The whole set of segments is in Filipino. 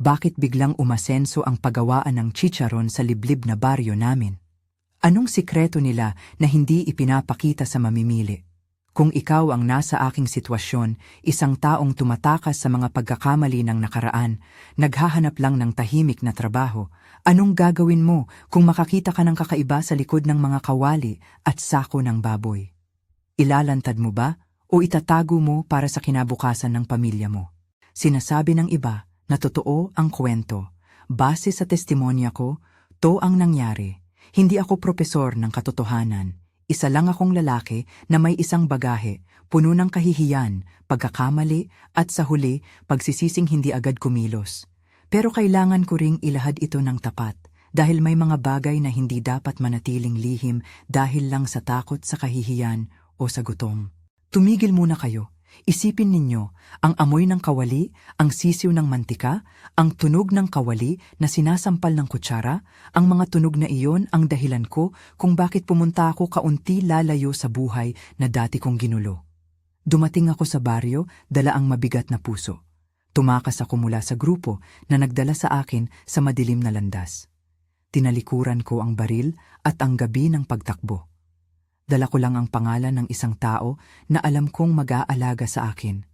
bakit biglang umasenso ang paggawaan ng chicharon sa liblib na baryo namin? Anong sikreto nila na hindi ipinapakita sa mamimili? Kung ikaw ang nasa aking sitwasyon, isang taong tumatakas sa mga pagkakamali ng nakaraan, naghahanap lang ng tahimik na trabaho, anong gagawin mo kung makakita ka ng kakaiba sa likod ng mga kawali at sako ng baboy? Ilalantad mo ba o itatago mo para sa kinabukasan ng pamilya mo? Sinasabi ng iba na totoo ang kwento. Base sa testimonya ko, to ang nangyari. Hindi ako propesor ng katotohanan. Isa lang akong lalaki na may isang bagahe, puno ng kahihiyan, pagkakamali at sa huli, pagsisising hindi agad kumilos. Pero kailangan ko ring ilahad ito ng tapat dahil may mga bagay na hindi dapat manatiling lihim dahil lang sa takot sa kahihiyan o sa gutom. Tumigil muna kayo. Isipin ninyo, ang amoy ng kawali, ang sisiw ng mantika, ang tunog ng kawali na sinasampal ng kutsara, ang mga tunog na iyon ang dahilan ko kung bakit pumunta ako kaunti lalayo sa buhay na dati kong ginulo. Dumating ako sa baryo, dala ang mabigat na puso. Tumakas ako mula sa grupo na nagdala sa akin sa madilim na landas. Tinalikuran ko ang baril at ang gabi ng pagtakbo. Dala ko lang ang pangalan ng isang tao na alam kong mag-aalaga sa akin.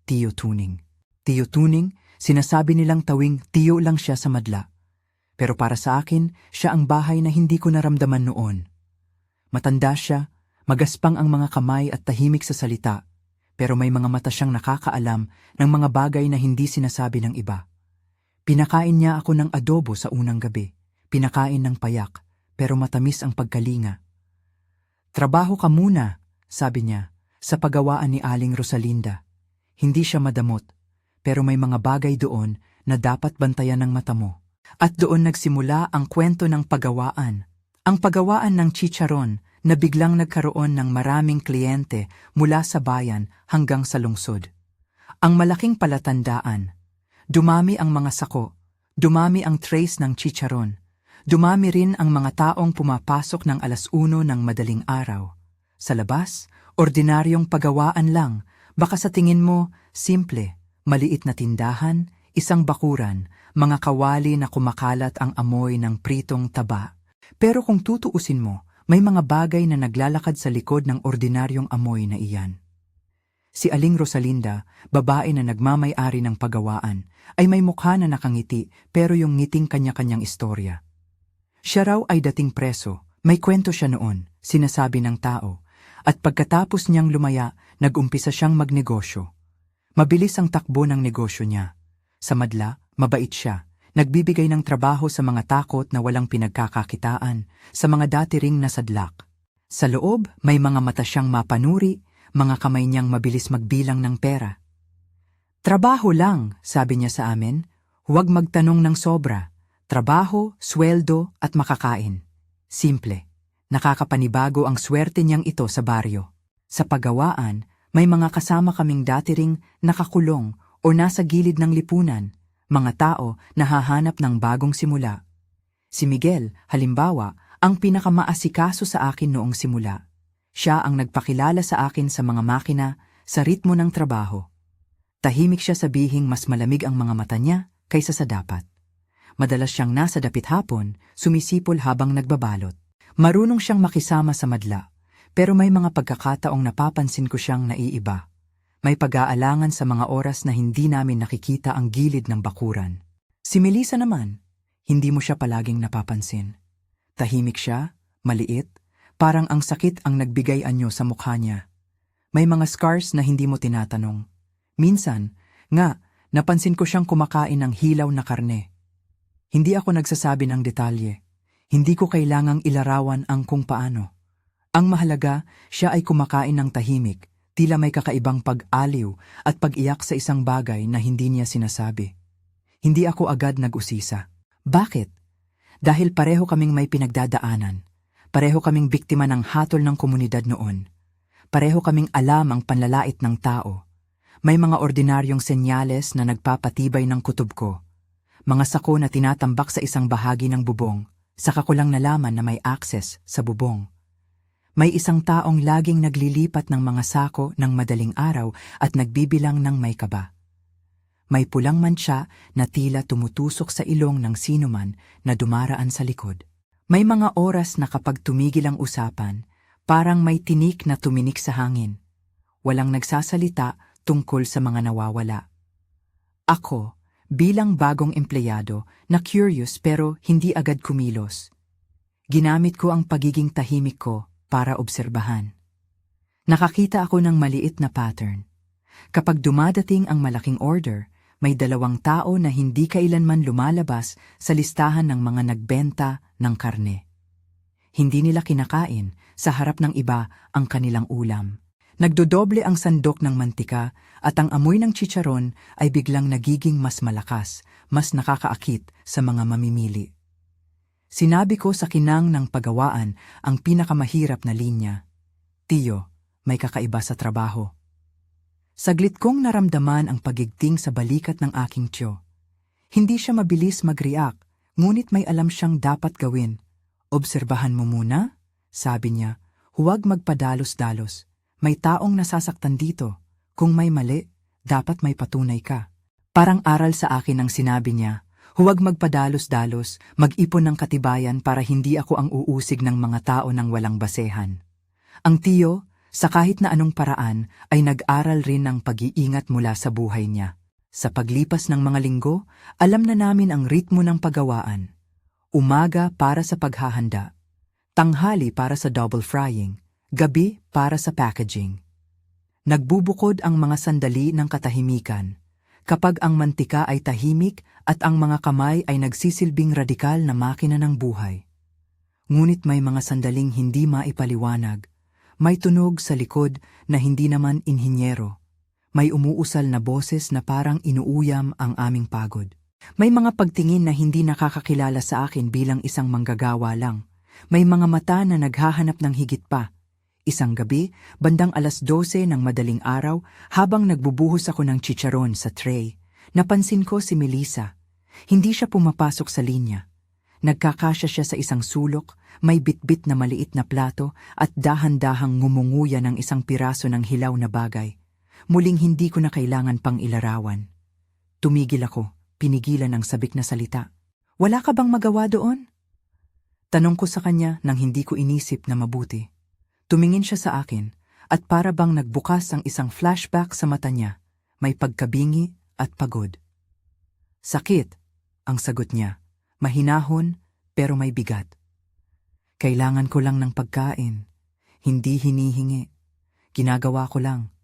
Tio Tuning. Tio Tuning, sinasabi nilang tawing tiyo lang siya sa madla. Pero para sa akin, siya ang bahay na hindi ko naramdaman noon. Matanda siya, magaspang ang mga kamay at tahimik sa salita, pero may mga mata siyang nakakaalam ng mga bagay na hindi sinasabi ng iba. Pinakain niya ako ng adobo sa unang gabi, pinakain ng payak, pero matamis ang pagkalinga. Trabaho ka muna, sabi niya, sa paggawaan ni Aling Rosalinda. Hindi siya madamot, pero may mga bagay doon na dapat bantayan ng mata mo. At doon nagsimula ang kwento ng paggawaan. Ang paggawaan ng chicharon na biglang nagkaroon ng maraming kliyente mula sa bayan hanggang sa lungsod. Ang malaking palatandaan. Dumami ang mga sako, dumami ang trays ng chicharon. Dumami rin ang mga taong pumapasok ng 1:00 ng madaling araw. Sa labas, ordinaryong paggawaan lang, baka sa tingin mo, simple, maliit na tindahan, isang bakuran, mga kawali na kumakalat ang amoy ng pritong taba. Pero kung tutuusin mo, may mga bagay na naglalakad sa likod ng ordinaryong amoy na iyan. Si Aling Rosalinda, babae na nagmamay-ari ng paggawaan, ay may mukha na nakangiti pero yung ngiting kanya-kanyang istorya. Siya raw ay dating preso, may kwento siya noon, sinasabi ng tao, at pagkatapos niyang lumaya, nag-umpisa siyang magnegosyo. Mabilis ang takbo ng negosyo niya. Sa madla, mabait siya, nagbibigay ng trabaho sa mga takot na walang pinagkakakitaan, sa mga dati ring nasadlak. Sa loob, may mga mata siyang mapanuri, mga kamay niyang mabilis magbilang ng pera. Trabaho lang, sabi niya sa amin, huwag magtanong ng sobra. Trabaho, sweldo at makakain. Simple. Nakakapanibago ang swerte niyang ito sa baryo. Sa paggawaan, may mga kasama kaming dati ring nakakulong o nasa gilid ng lipunan, mga tao na hahanap ng bagong simula. Si Miguel, halimbawa, ang pinakamaasikaso sa akin noong simula. Siya ang nagpakilala sa akin sa mga makina, sa ritmo ng trabaho. Tahimik siya sabihing mas malamig ang mga mata niya kaysa sa dapat. Madalas siyang nasa dapit hapon, sumisipol habang nagbabalot. Marunong siyang makisama sa madla, pero may mga pagkakataong napapansin ko siyang naiiba. May pag-aalangan sa mga oras na hindi namin nakikita ang gilid ng bakuran. Si Melissa naman, hindi mo siya palaging napapansin. Tahimik siya, maliit, parang ang sakit ang nagbigay anyo sa mukha niya. May mga scars na hindi mo tinatanong. Minsan, nga, napansin ko siyang kumakain ng hilaw na karne. Hindi ako nagsasabi ng detalye. Hindi ko kailangang ilarawan ang kung paano. Ang mahalaga, siya ay kumakain ng tahimik, tila may kakaibang pag-aliw at pag-iyak sa isang bagay na hindi niya sinasabi. Hindi ako agad nag-usisa. Bakit? Dahil pareho kaming may pinagdadaanan. Pareho kaming biktima ng hatol ng komunidad noon. Pareho kaming alam ang panlalait ng tao. May mga ordinaryong senyales na nagpapatibay ng kutob ko. Mga sako na tinatambak sa isang bahagi ng bubong, saka ko lang nalaman na may access sa bubong. May isang taong laging naglilipat ng mga sako ng madaling araw at nagbibilang ng may kaba. May pulang mantsa na tila tumutusok sa ilong ng sinuman na dumaraan sa likod. May mga oras na kapag tumigil ang usapan, parang may tinik na tuminik sa hangin. Walang nagsasalita tungkol sa mga nawawala. Ako, bilang bagong empleyado na curious pero hindi agad kumilos, ginamit ko ang pagiging tahimik ko para obserbahan. Nakakita ako ng maliit na pattern. Kapag dumadating ang malaking order, may 2 tao na hindi kailanman lumalabas sa listahan ng mga nagbenta ng karne. Hindi nila kinakain sa harap ng iba ang kanilang ulam. Nagdodoble ang sandok ng mantika at ang amoy ng chicharon ay biglang nagiging mas malakas, mas nakakaakit sa mga mamimili. Sinabi ko sa kinang ng pagawaan ang pinakamahirap na linya, "Tiyo, may kakaiba sa trabaho." Saglit kong naramdaman ang pagigting sa balikat ng aking tiyo. Hindi siya mabilis mag-react, ngunit may alam siyang dapat gawin. "Obserbahan mo muna," sabi niya, "huwag magpadalos-dalos. May taong nasasaktan dito. Kung may mali, dapat may patunay ka." Parang aral sa akin ang sinabi niya, huwag magpadalos-dalos, mag-ipon ng katibayan para hindi ako ang uusig ng mga tao ng walang basehan. Ang tiyo, sa kahit na anong paraan, ay nag-aral rin ng pag-iingat mula sa buhay niya. Sa paglipas ng mga linggo, alam na namin ang ritmo ng pagawaan. Umaga para sa paghahanda, tanghali para sa double frying, gabi para sa packaging. Nagbubukod ang mga sandali ng katahimikan, kapag ang mantika ay tahimik at ang mga kamay ay nagsisilbing radikal na makina ng buhay. Ngunit may mga sandaling hindi maipaliwanag. May tunog sa likod na hindi naman inhinyero. May umuusal na boses na parang inuuyam ang aming pagod. May mga pagtingin na hindi nakakakilala sa akin bilang isang manggagawa lang. May mga mata na naghahanap ng higit pa. Isang gabi, bandang 12:00 ng madaling araw, habang nagbubuhos ako ng chicharon sa tray, napansin ko si Melissa. Hindi siya pumapasok sa linya. Nagkakasya siya sa isang sulok, may bitbit na maliit na plato at dahan-dahang ngumunguya ng isang piraso ng hilaw na bagay. Muling hindi ko na kailangan pang ilarawan. Tumigil ako, pinigilan ang sabik na salita. "Wala ka bang magawa doon?" Tanong ko sa kanya nang hindi ko inisip na mabuti. Tumingin siya sa akin at para bang nagbukas ang isang flashback sa mata niya, may pagkabingi at pagod. "Sakit," ang sagot niya, mahinahon pero may bigat. "Kailangan ko lang ng pagkain. Hindi hinihingi. Ginagawa ko lang."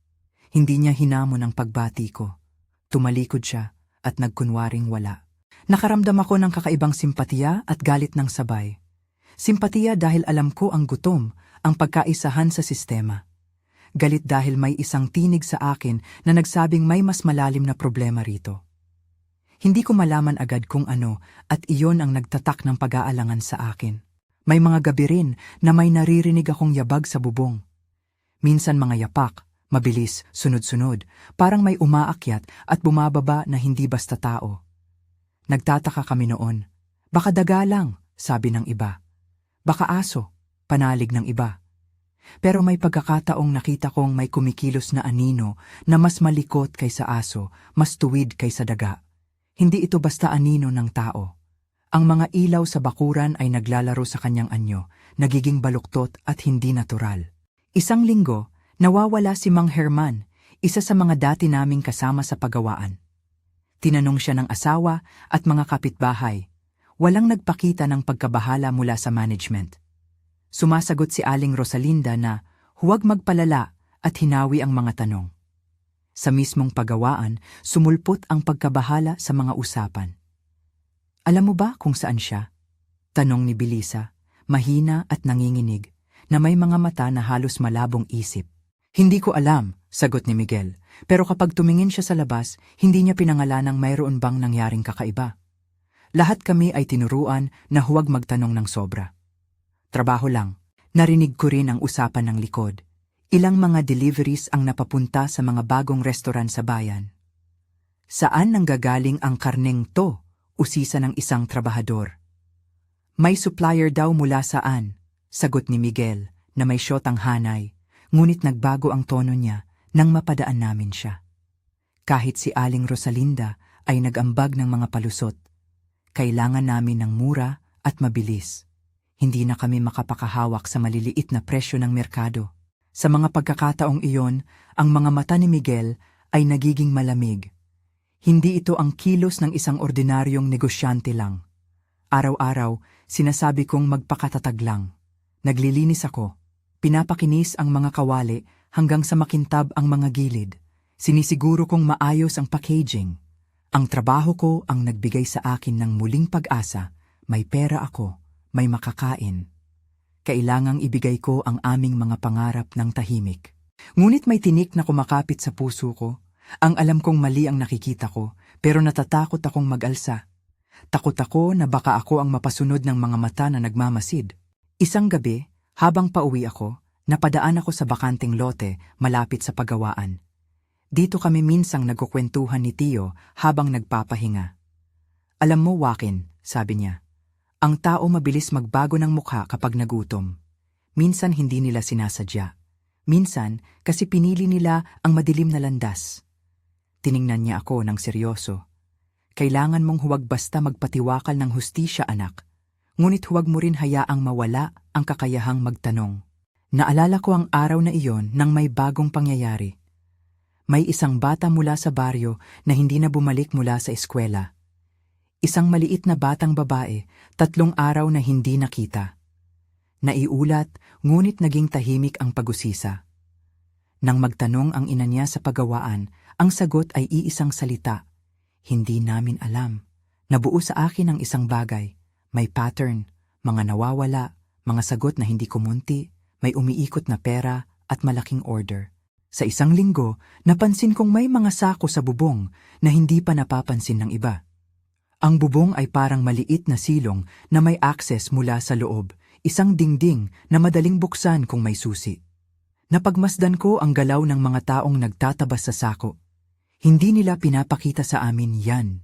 Hindi niya hinamon ang pagbati ko. Tumalikod siya at nagkunwaring wala. Nakaramdam ako ng kakaibang simpatiya at galit ng sabay. Simpatiya dahil alam ko ang gutom, ang pagkaisahan sa sistema. Galit dahil may isang tinig sa akin na nagsabing may mas malalim na problema rito. Hindi ko malaman agad kung ano at iyon ang nagtatak ng pag-aalangan sa akin. May mga gabi rin na may naririnig akong yabag sa bubong. Minsan mga yapak, mabilis, sunod-sunod, parang may umaakyat at bumababa na hindi basta tao. Nagtataka kami noon. "Baka daga lang," sabi ng iba. "Baka aso," panalig ng iba. Pero may pagkakataong nakita kong may kumikilos na anino na mas malikot kaysa aso, mas tuwid kaysa daga. Hindi ito basta anino ng tao. Ang mga ilaw sa bakuran ay naglalaro sa kanyang anyo, nagiging baluktot at hindi natural. Isang linggo, nawawala si Mang Herman, isa sa mga dati naming kasama sa pagawaan. Tinanong siya ng asawa at mga kapitbahay. Walang nagpakita ng pagkabahala mula sa management. Sumasagot si Aling Rosalinda na huwag magpalala at hinawi ang mga tanong. Sa mismong pagawaan, sumulpot ang pagkabahala sa mga usapan. "Alam mo ba kung saan siya?" tanong ni Belisa, mahina at nanginginig, na may mga mata na halos malabong isip. "Hindi ko alam," sagot ni Miguel, pero kapag tumingin siya sa labas, hindi niya pinangalanang mayroon bang nangyaring kakaiba. Lahat kami ay tinuruan na huwag magtanong ng sobra. Trabaho lang. Narinig ko rin ang usapan ng likod. Ilang mga deliveries ang napapunta sa mga bagong restoran sa bayan. "Saan nanggagaling ang karneng to?" usisa ng isang trabahador. "May supplier daw mula saan," sagot ni Miguel na may shotang hanay, ngunit nagbago ang tono niya nang mapadaan namin siya. Kahit si Aling Rosalinda ay nag-ambag ng mga palusot. Kailangan namin ng mura at mabilis. Hindi na kami makapakahawak sa maliliit na presyo ng merkado. Sa mga pagkakataong iyon, ang mga mata ni Miguel ay nagiging malamig. Hindi ito ang kilos ng isang ordinaryong negosyante lang. Araw-araw, sinasabi kong magpakatatag lang. Naglilinis ako. Pinapakinis ang mga kawali hanggang sa makintab ang mga gilid. Sinisiguro kong maayos ang packaging. Ang trabaho ko ang nagbigay sa akin ng muling pag-asa. May pera ako, may makakain. Kailangang ibigay ko ang aming mga pangarap ng tahimik. Ngunit may tinik na kumakapit sa puso ko. Ang alam kong mali ang nakikita ko, pero natatakot akong mag-alsa. Takot ako na baka ako ang mapasunod ng mga mata na nagmamasid. Isang gabi, habang pauwi ako, napadaan ako sa bakanteng lote malapit sa pagawaan. Dito kami minsang nagkukwentuhan ni Tio habang nagpapahinga. Alam mo, Joaquin, sabi niya, ang tao mabilis magbago ng mukha kapag nagutom. Minsan hindi nila sinasadya. Minsan kasi pinili nila ang madilim na landas. Tiningnan niya ako ng seryoso. Kailangan mong huwag basta magpatiwakal ng hustisya, anak. Ngunit huwag mo rin hayaang mawala ang kakayahang magtanong. Naalala ko ang araw na iyon nang may bagong pangyayari. May isang bata mula sa baryo na hindi na bumalik mula sa eskwela. Isang maliit na batang babae, 3 araw na hindi nakita. Naiulat, ngunit naging tahimik ang pag-usisa. Nang magtanong ang ina niya sa pagawaan, ang sagot ay iisang salita. Hindi namin alam. Nabuo sa akin ang isang bagay. May pattern, mga nawawala, mga sagot na hindi kumunti, may umiikot na pera at malaking order. Sa isang linggo, napansin kong may mga sako sa bubong na hindi pa napapansin ng iba. Ang bubong ay parang maliit na silong na may access mula sa loob, isang dingding na madaling buksan kung may susi. Napagmasdan ko ang galaw ng mga taong nagtatabas sa sako. Hindi nila pinapakita sa amin yan.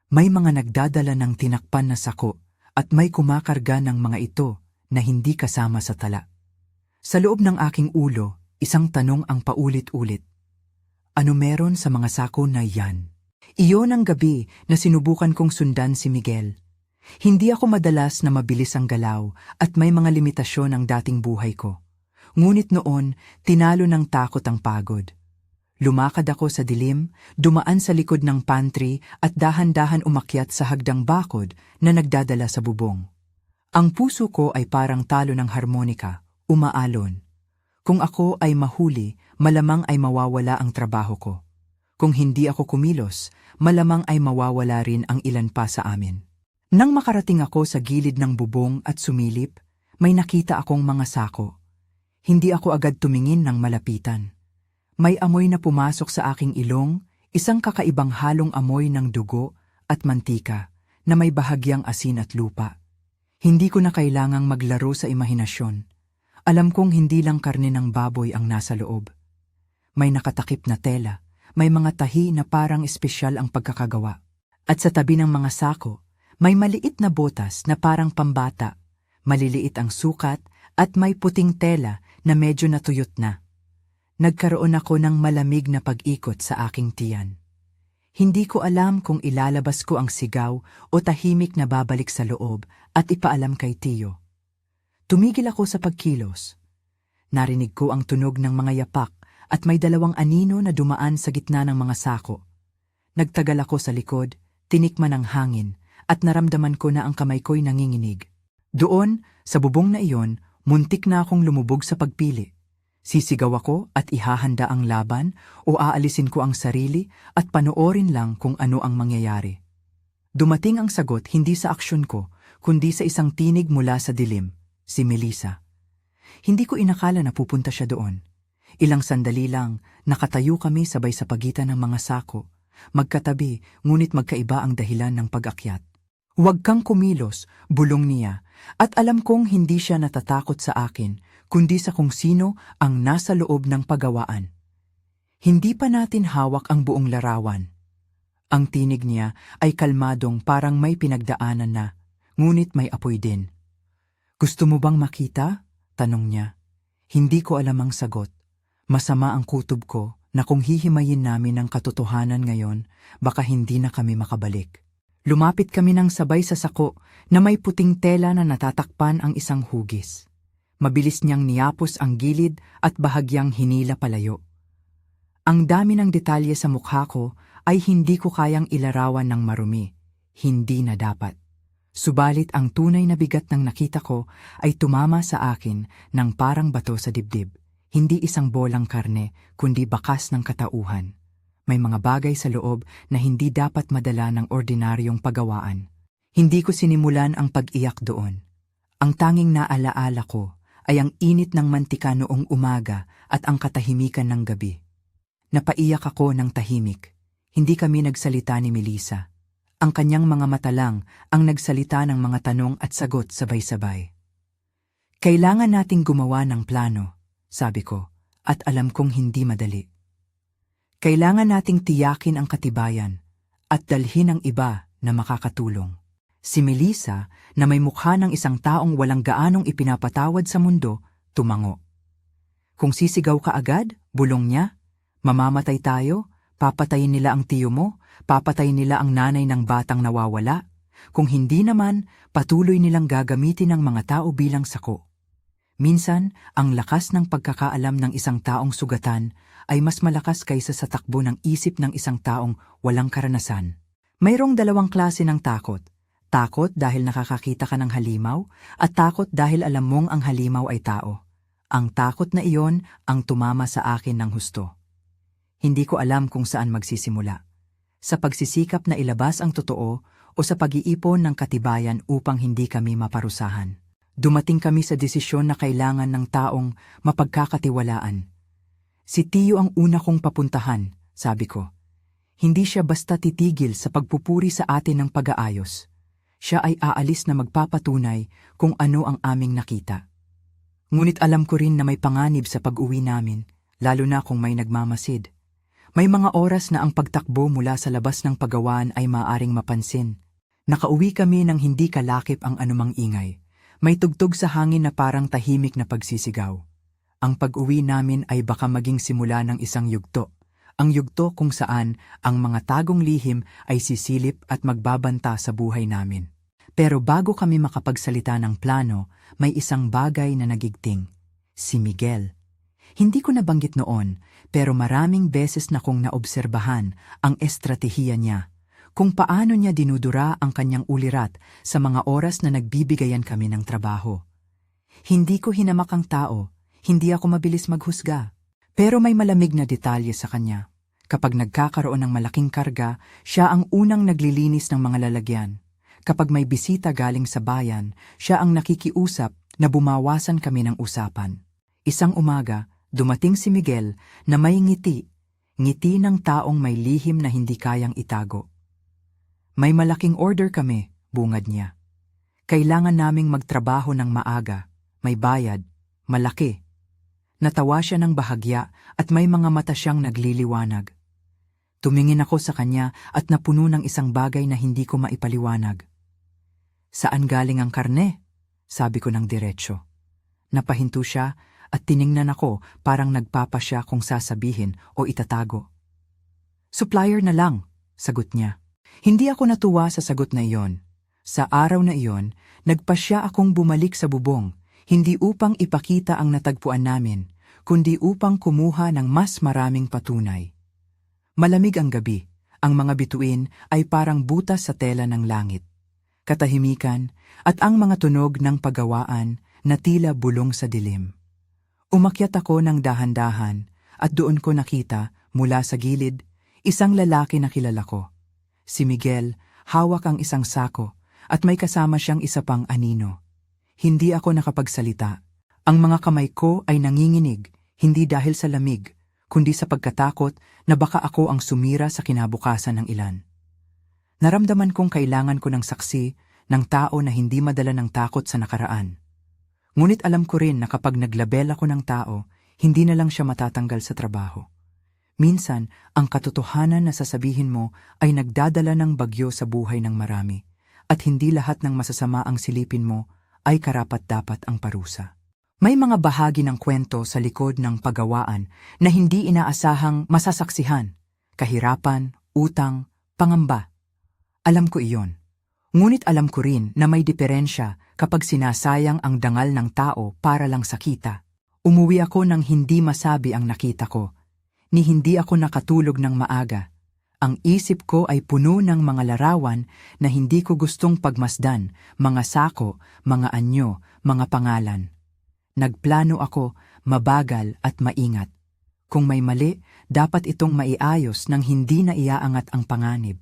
May mga nagdadala ng tinakpan na sako at may kumakarga ng mga ito na hindi kasama sa tala. Sa loob ng aking ulo, isang tanong ang paulit-ulit. Ano meron sa mga sako na yan? Iyon ang gabi na sinubukan kong sundan si Miguel. Hindi ako madalas na mabilis ang galaw at may mga limitasyon ang dating buhay ko. Ngunit noon, tinalo ng takot ang pagod. Lumakad ako sa dilim, dumaan sa likod ng pantry at dahan-dahan umakyat sa hagdang bakod na nagdadala sa bubong. Ang puso ko ay parang talo ng harmonika, umaalon. Kung ako ay mahuli, malamang ay mawawala ang trabaho ko. Kung hindi ako kumilos, malamang ay mawawala rin ang ilan pa sa amin. Nang makarating ako sa gilid ng bubong at sumilip, may nakita akong mga sako. Hindi ako agad tumingin ng malapitan. May amoy na pumasok sa aking ilong, isang kakaibang halong amoy ng dugo at mantika na may bahagyang asin at lupa. Hindi ko na kailangang maglaro sa imahinasyon. Alam kong hindi lang karne ng baboy ang nasa loob. May nakatakip na tela, may mga tahi na parang espesyal ang pagkakagawa. At sa tabi ng mga sako, may maliit na botas na parang pambata, maliliit ang sukat at may puting tela na medyo natuyot na. Nagkaroon ako ng malamig na pag-ikot sa aking tiyan. Hindi ko alam kung ilalabas ko ang sigaw o tahimik na babalik sa loob at ipaalam kay Tio. Tumigil ako sa pagkilos. Narinig ko ang tunog ng mga yapak at may 2 anino na dumaan sa gitna ng mga sako. Nagtagal ako sa likod, tinikman ang hangin at naramdaman ko na ang kamay ko'y nanginginig. Doon, sa bubong na iyon, muntik na akong lumubog sa pagpili. Sisigaw ako at ihahanda ang laban o aalisin ko ang sarili at panoorin lang kung ano ang mangyayari. Dumating ang sagot hindi sa aksyon ko, kundi sa isang tinig mula sa dilim, si Melissa. Hindi ko inakala na pupunta siya doon. Ilang sandali lang, nakatayo kami sabay sa pagitan ng mga sako. Magkatabi, ngunit magkaiba ang dahilan ng pag-akyat. Huwag kang kumilos, bulong niya, at alam kong hindi siya natatakot sa akin, kundi sa kung sino ang nasa loob ng pagawaan. Hindi pa natin hawak ang buong larawan. Ang tinig niya ay kalmadong parang may pinagdaanan na, ngunit may apoy din. Gusto mo bang makita? Tanong niya. Hindi ko alam ang sagot. Masama ang kutob ko, na kung hihimayin namin ang katotohanan ngayon, baka hindi na kami makabalik. Lumapit kami ng sabay sa sako na may puting tela na natatakpan ang isang hugis. Mabilis niyang niyapos ang gilid at bahagyang hinila palayo. Ang dami ng detalye sa mukha ko ay hindi ko kayang ilarawan ng marumi. Hindi na dapat. Subalit ang tunay na bigat ng nakita ko ay tumama sa akin ng parang bato sa dibdib. Hindi isang bolang karne, kundi bakas ng katauhan. May mga bagay sa loob na hindi dapat madala ng ordinaryong pagawaan. Hindi ko sinimulan ang pag-iyak doon. Ang tanging naalaala ko ay ang init ng mantika noong umaga at ang katahimikan ng gabi. Napaiyak ako ng tahimik. Hindi kami nagsalita ni Melissa. Ang kanyang mga mata lang ang nagsalita ng mga tanong at sagot sabay-sabay. Kailangan nating gumawa ng plano, sabi ko, at alam kong hindi madali. Kailangan nating tiyakin ang katibayan at dalhin ang iba na makakatulong. Si Melissa, na may mukha ng isang taong walang gaanong ipinapatawad sa mundo, tumango. Kung sisigaw ka agad, bulong niya, mamamatay tayo, papatayin nila ang tiyo mo, papatayin nila ang nanay ng batang nawawala. Kung hindi naman, patuloy nilang gagamitin ang mga tao bilang sako. Minsan, ang lakas ng pagkakaalam ng isang taong sugatan ay mas malakas kaysa sa takbo ng isip ng isang taong walang karanasan. Mayroong dalawang klase ng takot. Takot dahil nakakakita ka ng halimaw at takot dahil alam mong ang halimaw ay tao. Ang takot na iyon ang tumama sa akin ng husto. Hindi ko alam kung saan magsisimula. Sa pagsisikap na ilabas ang totoo o sa pag-iipon ng katibayan upang hindi kami maparusahan. Dumating kami sa desisyon na kailangan ng taong mapagkakatiwalaan. Si Tiyo ang una kong papuntahan, sabi ko. Hindi siya basta titigil sa pagpupuri sa atin ng pag-aayos. Siya ay aalis na magpapatunay kung ano ang aming nakita. Ngunit alam ko rin na may panganib sa pag-uwi namin, lalo na kung may nagmamasid. May mga oras na ang pagtakbo mula sa labas ng pagawaan ay maaring mapansin. Nakauwi kami nang hindi kalakip ang anumang ingay. May tugtog sa hangin na parang tahimik na pagsisigaw. Ang pag-uwi namin ay baka maging simula ng isang yugto. Ang yugto kung saan ang mga tagong lihim ay sisilip at magbabanta sa buhay namin. Pero bago kami makapagsalita ng plano, may isang bagay na nagigting. Si Miguel. Hindi ko nabanggit noon, pero maraming beses na kong naobserbahan ang estratehiya niya. Kung paano niya dinudura ang kanyang ulirat sa mga oras na nagbibigayan kami ng trabaho. Hindi ko hinamak ang tao, hindi ako mabilis maghusga. Pero may malamig na detalye sa kanya. Kapag nagkakaroon ng malaking karga, siya ang unang naglilinis ng mga lalagyan. Kapag may bisita galing sa bayan, siya ang nakikiusap na bumawasan kami ng usapan. Isang umaga, dumating si Miguel na may ngiti ng taong may lihim na hindi kayang itago. May malaking order kami, bungad niya. Kailangan naming magtrabaho ng maaga, may bayad, malaki. Natawa siya ng bahagya at may mga mata siyang nagliliwanag. Tumingin ako sa kanya at napuno ng isang bagay na hindi ko maipaliwanag. Saan galing ang karne? Sabi ko ng diretsyo. Napahinto siya at tiningnan ako parang nagpapasya kung sasabihin o itatago. Supplier na lang, sagot niya. Hindi ako natuwa sa sagot na iyon. Sa araw na iyon, nagpasya akong bumalik sa bubong, hindi upang ipakita ang natagpuan namin, kundi upang kumuha ng mas maraming patunay. Malamig ang gabi, ang mga bituin ay parang butas sa tela ng langit. Katahimikan at ang mga tunog ng paggawaan na tila bulong sa dilim. Umakyat ako ng dahan-dahan at doon ko nakita, mula sa gilid, isang lalaki na kilala ko. Si Miguel, hawak ang isang sako at may kasama siyang isa pang anino. Hindi ako nakapagsalita. Ang mga kamay ko ay nanginginig, hindi dahil sa lamig, kundi sa pagkatakot na baka ako ang sumira sa kinabukasan ng ilan. Naramdaman kong kailangan ko ng saksi ng tao na hindi madala ng takot sa nakaraan. Ngunit alam ko rin na kapag naglabel ako ng tao, hindi na lang siya matatanggal sa trabaho. Minsan, ang katotohanan na sasabihin mo ay nagdadala ng bagyo sa buhay ng marami, at hindi lahat ng masasama ang silipin mo ay karapat-dapat ang parusa. May mga bahagi ng kwento sa likod ng paggawaan na hindi inaasahang masasaksihan, kahirapan, utang, pangamba. Alam ko iyon. Ngunit alam ko rin na may diferensya kapag sinasayang ang dangal ng tao para lang sa kita. Umuwi ako nang hindi masabi ang nakita ko, ni hindi ako nakatulog ng maaga. Ang isip ko ay puno ng mga larawan na hindi ko gustong pagmasdan, mga sako, mga anyo, mga pangalan. Nagplano ako, mabagal at maingat. Kung may mali, dapat itong maiayos nang hindi na iaangat ang panganib.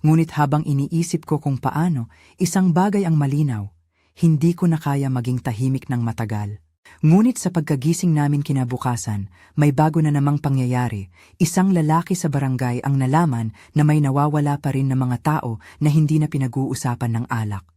Ngunit habang iniisip ko kung paano, isang bagay ang malinaw, hindi ko na kaya maging tahimik ng matagal. Ngunit sa pagkagising namin kinabukasan, may bago na namang pangyayari. Isang lalaki sa barangay ang nalaman na may nawawala pa rin na mga tao na hindi na pinag-uusapan ng alak.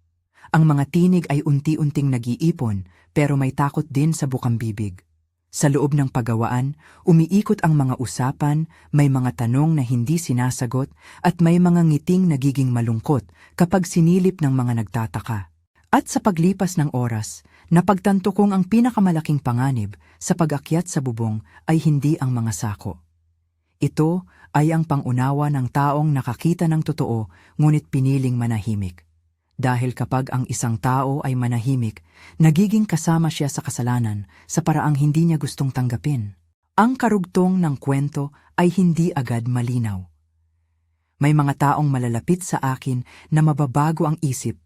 Ang mga tinig ay unti-unting nag-iipon, pero may takot din sa bukang bibig. Sa loob ng paggawaan, umiikot ang mga usapan, may mga tanong na hindi sinasagot, at may mga ngiting nagiging malungkot kapag sinilip ng mga nagtataka. At sa paglipas ng oras, napagtanto kong ang pinakamalaking panganib sa pag-akyat sa bubong ay hindi ang mga sako. Ito ay ang pangunawa ng taong nakakita ng totoo ngunit piniling manahimik. Dahil kapag ang isang tao ay manahimik, nagiging kasama siya sa kasalanan sa paraang hindi niya gustong tanggapin. Ang karugtong ng kwento ay hindi agad malinaw. May mga taong malalapit sa akin na mababago ang isip.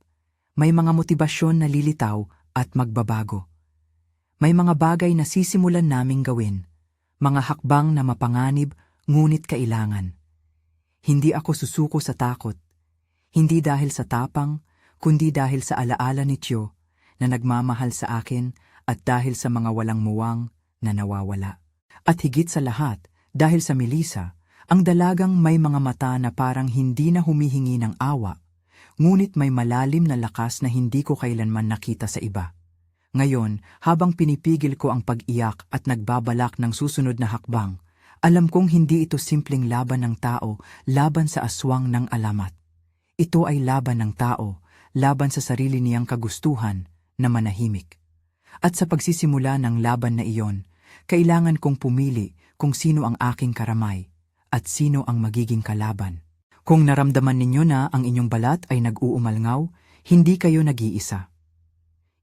May mga motibasyon na lilitaw at magbabago. May mga bagay na sisimulan naming gawin, mga hakbang na mapanganib ngunit kailangan. Hindi ako susuko sa takot, hindi dahil sa tapang, kundi dahil sa alaala ni Tio na nagmamahal sa akin at dahil sa mga walang muwang na nawawala. At higit sa lahat, dahil sa Melissa, ang dalagang may mga mata na parang hindi na humihingi ng awa, ngunit may malalim na lakas na hindi ko kailanman nakita sa iba. Ngayon, habang pinipigil ko ang pag-iyak at nagbabalak ng susunod na hakbang, alam kong hindi ito simpleng laban ng tao, laban sa aswang ng alamat. Ito ay laban ng tao, laban sa sarili niyang kagustuhan na manahimik. At sa pagsisimula ng laban na iyon, kailangan kong pumili kung sino ang aking karamay at sino ang magiging kalaban. Kung naramdaman ninyo na ang inyong balat ay nag-uumalngaw, hindi kayo nag-iisa.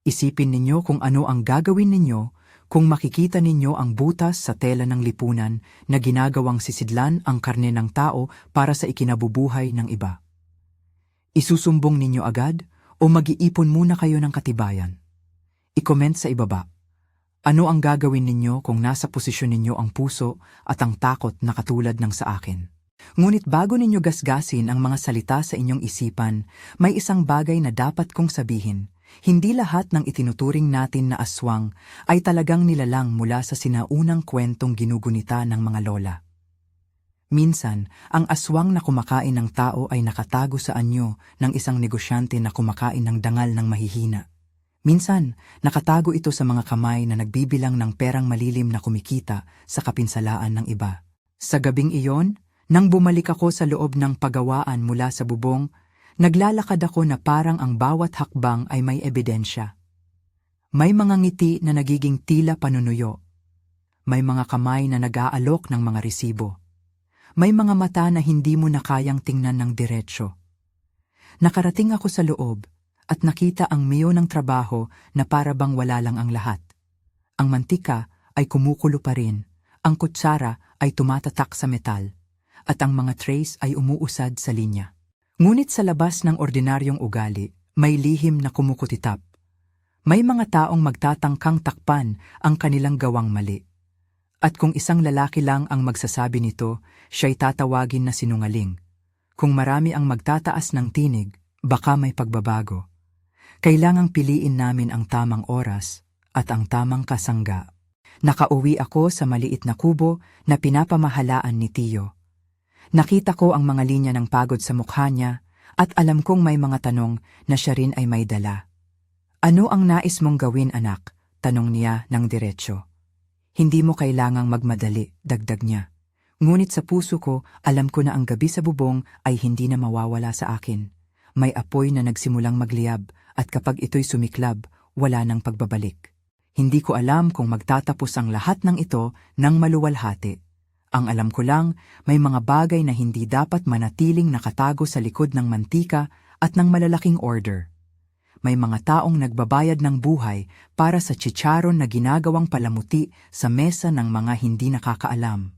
Isipin ninyo kung ano ang gagawin ninyo kung makikita ninyo ang butas sa tela ng lipunan na ginagawang sisidlan ang karne ng tao para sa ikinabubuhay ng iba. Isusumbong ninyo agad o mag-iipon muna kayo ng katibayan? I-comment sa ibaba. Ano ang gagawin ninyo kung nasa posisyon ninyo ang puso at ang takot na katulad ng sa akin? Ngunit bago ninyo gasgasin ang mga salita sa inyong isipan, may isang bagay na dapat kong sabihin. Hindi lahat ng itinuturing natin na aswang ay talagang nilalang mula sa sinaunang kwentong ginugunita ng mga lola. Minsan, ang aswang na kumakain ng tao ay nakatago sa anyo ng isang negosyante na kumakain ng dangal ng mahihina. Minsan, nakatago ito sa mga kamay na nagbibilang ng perang malilim na kumikita sa kapinsalaan ng iba. Sa gabing iyon, nang bumalik ako sa loob ng paggawaan mula sa bubong, naglalakad ako na parang ang bawat hakbang ay may ebidensya. May mga ngiti na nagiging tila panunuyo. May mga kamay na nag-aalok ng mga resibo. May mga mata na hindi mo na kayang tingnan ng diretsyo. Nakarating ako sa loob at nakita ang meyo ng trabaho na para bang wala lang ang lahat. Ang mantika ay kumukulo pa rin, ang kutsara ay tumatatak sa metal, at ang mga trays ay umuusad sa linya. Ngunit sa labas ng ordinaryong ugali, may lihim na kumukutitap. May mga taong magtatangkang takpan ang kanilang gawang mali. At kung isang lalaki lang ang magsasabi nito, siya'y tatawagin na sinungaling. Kung marami ang magtataas ng tinig, baka may pagbabago. Kailangang piliin namin ang tamang oras at ang tamang kasangga. Nakauwi ako sa maliit na kubo na pinapamahalaan ni Tio. Nakita ko ang mga linya ng pagod sa mukha niya at alam kong may mga tanong na siya rin ay may dala. Ano ang nais mong gawin, anak? Tanong niya ng diretsyo. Hindi mo kailangang magmadali, dagdag niya. Ngunit sa puso ko, alam ko na ang gabi sa bubong ay hindi na mawawala sa akin. May apoy na nagsimulang magliyab at kapag ito'y sumiklab, wala nang pagbabalik. Hindi ko alam kung magtatapos ang lahat ng ito ng maluwalhati. Ang alam ko lang, may mga bagay na hindi dapat manatiling nakatago sa likod ng mantika at ng malalaking order. May mga taong nagbabayad ng buhay para sa chicharon na ginagawang palamuti sa mesa ng mga hindi nakakaalam.